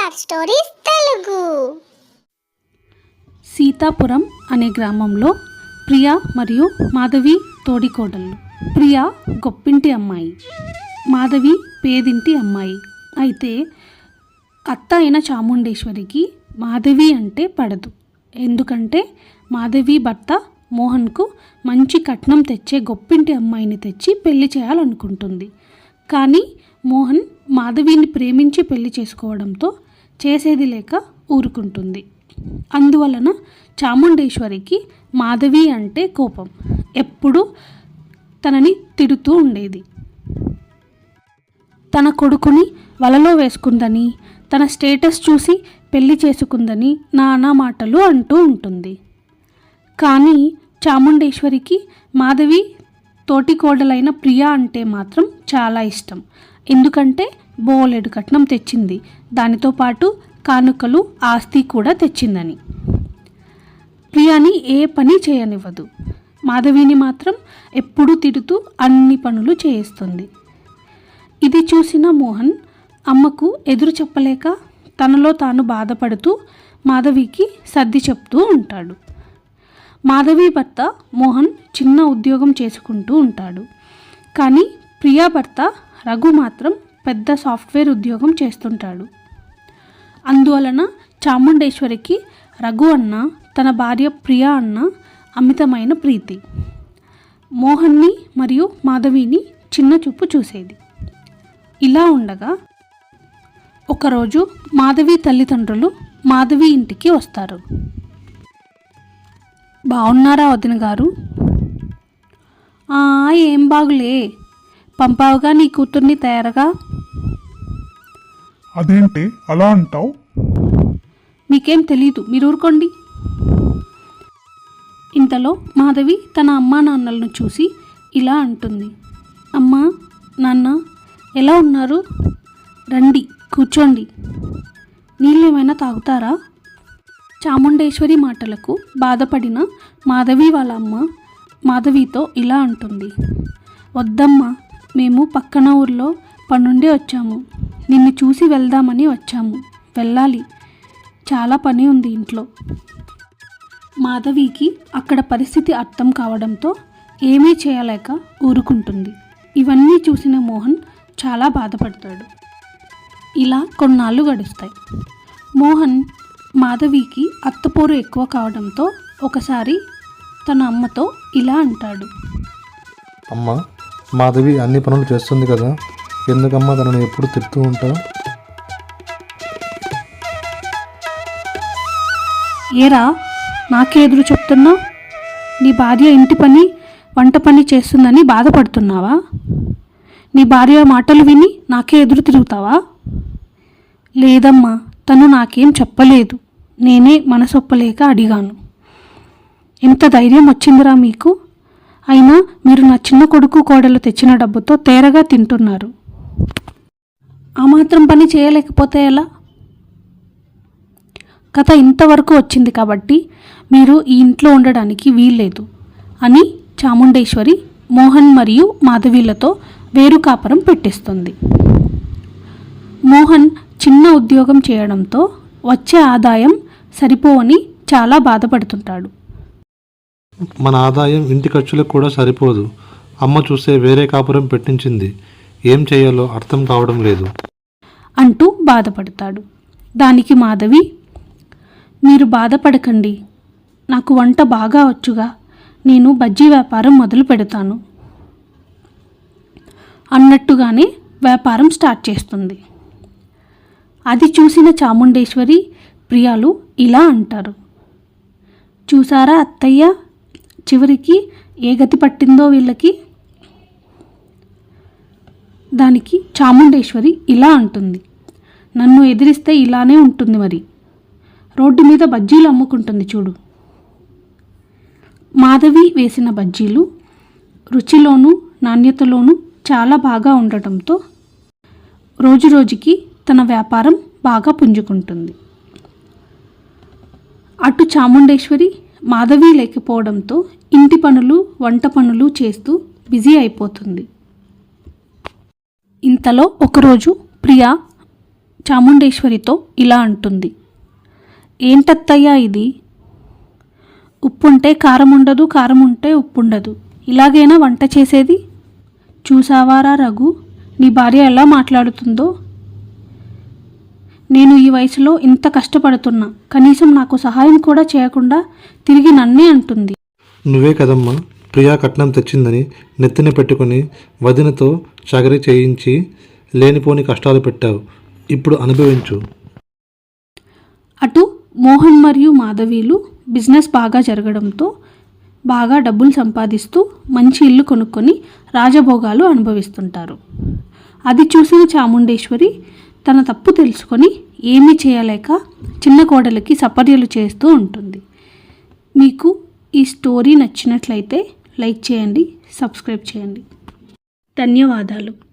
NTR stories Telugu. Seethapuram అనే గ్రామంలో ప్రియ మరియు మాధవి తోడికోడళ్ళు. ప్రియ గొప్పింటి అమ్మాయి, మాధవి పేదింటి అమ్మాయి. అయితే అత్త అయిన చాముండేశ్వరికి మాధవి అంటే పడదు. ఎందుకంటే మాధవి భర్త మోహన్కు మంచి కట్నం తెచ్చే గొప్పింటి అమ్మాయిని తెచ్చి పెళ్లి చేయాలనుకుంటుంది. కానీ మోహన్ మాధవిని ప్రేమించి పెళ్లి చేసుకోవడంతో చేసేది లేక ఊరుకుంటుంది. అందువలన చాముండేశ్వరికి మాధవి అంటే కోపం. ఎప్పుడూ తనని తిడుతూ ఉండేది. తన కొడుకుని వలలో వేసుకుందని, తన స్టేటస్ చూసి పెళ్లి చేసుకుందని నానా మాటలు అంటూ ఉంటుంది. కానీ చాముండేశ్వరికి మాధవి తోటికోడలైన ప్రియ అంటే మాత్రం చాలా ఇష్టం. ఎందుకంటే బోలెడు కట్నం తెచ్చింది, దానితో పాటు కానుకలు ఆస్తి కూడా తెచ్చిందని. ప్రియాని ఏ పని చేయనివ్వదు. మాధవిని మాత్రం ఎప్పుడూ తిడుతూ అన్ని పనులు చేయిస్తుంది. ఇది చూసిన మోహన్ అమ్మకు ఎదురు చెప్పలేక తనలో తాను బాధపడుతూ మాధవికి సర్ది చెప్తూ ఉంటాడు. మాధవి భర్త మోహన్ చిన్న ఉద్యోగం చేసుకుంటూ ఉంటాడు. కానీ ప్రియా భర్త రఘు మాత్రం పెద్ద సాఫ్ట్వేర్ ఉద్యోగం చేస్తుంటాడు. అందువలన చాముండేశ్వరికి రఘు అన్న, తన భార్య ప్రియా అన్న అమితమైన ప్రీతి. మోహన్ని మరియు మాధవిని చిన్న చూపు చూసేది. ఇలా ఉండగా ఒకరోజు మాధవి తల్లిదండ్రులు మాధవి ఇంటికి వస్తారు. బాగున్నారా వదిన గారు? ఏం బాగులే, పంపావుగా నీ కూతుర్ని తయారుగా. అదేంటి అలా అంటావు? మీకేం తెలీదు, మీరు ఊరుకోండి. ఇంతలో మాధవి తన అమ్మా నాన్నలను చూసి ఇలా అంటుంది. అమ్మా నాన్న ఎలా ఉన్నారు? రండి కూర్చోండి, నీళ్ళు ఏమైనా తాగుతారా? చాముండేశ్వరి మాటలకు బాధపడిన మాధవి వాళ్ళ అమ్మ మాధవితో ఇలా అంటుంది. వద్దమ్మా, మేము పక్కన ఊర్లో పనుండి వచ్చాము. నిన్ను చూసి వెళ్దామని వచ్చాము. వెళ్ళాలి, చాలా పని ఉంది ఇంట్లో. మాధవికి అక్కడ పరిస్థితి అర్థం కావడంతో ఏమీ చేయలేక ఊరుకుంటుంది. ఇవన్నీ చూసిన మోహన్ చాలా బాధపడతాడు. ఇలా కొన్నాళ్ళు గడుస్తాయి. మోహన్ మాధవికి అత్తపోరు ఎక్కువ కావడంతో ఒకసారి తన అమ్మతో ఇలా అంటాడు. అమ్మ, మాధవి అన్ని పనులు చేస్తుంది కదా, ఎందుకమ్మా తనని ఎప్పుడు తిడుతూ ఉంటావు? ఏరా నాకే ఎదురు చెప్తున్నావు? నీ భార్య ఇంటి పని వంట పని చేస్తుందని బాధపడుతున్నావా? నీ భార్య మాటలు విని నాకే ఎదురు తిరుగుతావా? లేదమ్మా, తను నాకేం చెప్పలేదు, నేనే మనసొప్పలేక అడిగాను. ఎంత ధైర్యం వచ్చిందిరా మీకు? అయినా మీరు నా చిన్న కొడుకు కోడలు తెచ్చిన డబ్బుతో తేరగా తింటున్నారు. ఆ మాత్రం పని చేయలేకపోతే ఎలా? కథ ఇంతవరకు వచ్చింది కాబట్టి మీరు ఈ ఇంట్లో ఉండడానికి వీల్లేదు అని చాముండేశ్వరి మోహన్ మరియు మాధవీలతో వేరు కాపురం పెట్టిస్తుంది. మోహన్ చిన్న ఉద్యోగం చేయడంతో వచ్చే ఆదాయం సరిపోవని చాలా బాధపడుతుంటాడు. మన ఆదాయం ఇంటి ఖర్చులకు కూడా సరిపోదు. అమ్మ చూస్తే వేరే కాపురం పెట్టించింది, ఏం చేయాలో అర్థం కావడం లేదు అంటూ బాధపడతాడు. దానికి మాధవి, మీరు బాధపడకండి, నాకు వంట బాగా వచ్చుగా, నేను బజ్జీ వ్యాపారం మొదలు పెడతాను అన్నట్టుగానే వ్యాపారం స్టార్ట్ చేస్తుంది. అది చూసిన చాముండేశ్వరి ప్రియాలు ఇలా అంటారు. చూసారా అత్తయ్య, చివరికి ఏ గతి పట్టిందో వీళ్ళకి. దానికి చాముండేశ్వరి ఇలా అంటుంది. నన్ను ఎదిరిస్తే ఇలానే ఉంటుంది మరి. రోడ్డు మీద బజ్జీలు అమ్ముకుంటుంది చూడు. మాధవి వేసిన బజ్జీలు రుచిలోనూ నాణ్యతలోనూ చాలా బాగా ఉండటంతో రోజురోజుకి తన వ్యాపారం బాగా పుంజుకుంటుంది. అటు చాముండేశ్వరి మాధవి లేకపోవడంతో ఇంటి పనులు వంట పనులు చేస్తూ బిజీ అయిపోతుంది. ఇంతలో ఒకరోజు ప్రియ చాముండేశ్వరితో ఇలా అంటుంది. ఏంటత్తయ్యా ఇది? ఉప్పుంటే కారం ఉండదు, కారం ఉంటే ఉప్పుండదు. ఇలాగైనా వంట చేసేది? చూసావారా రఘు, నీ భార్య ఎలా మాట్లాడుతుందో? నేను ఈ వయసులో ఇంత కష్టపడుతున్నా, కనీసం నాకు సహాయం కూడా చేయకుండా తిరిగి నన్నే అంటుంది. నువ్వే కదమ్మా ప్రియా కట్నం తెచ్చిందని నెత్తిన పెట్టుకుని వదినతో చగరి చేయించి లేనిపోని కష్టాలు పెట్టావు. ఇప్పుడు అనుభవించు. అటు మోహన్ మరియు మాధవీలు బిజినెస్ బాగా జరగడంతో బాగా డబ్బులు సంపాదిస్తూ మంచి ఇల్లు కొనుక్కొని రాజభోగాలు అనుభవిస్తుంటారు. అది చూసిన చాముండేశ్వరి తన తప్పు తెలుసుకొని ఏమీ చేయలేక చిన్న కోడలికి సపర్యలు చేస్తూ ఉంటుంది. మీకు ఈ స్టోరీ నచ్చినట్లయితే లైక్ చేయండి, సబ్స్క్రైబ్ చేయండి. ధన్యవాదాలు.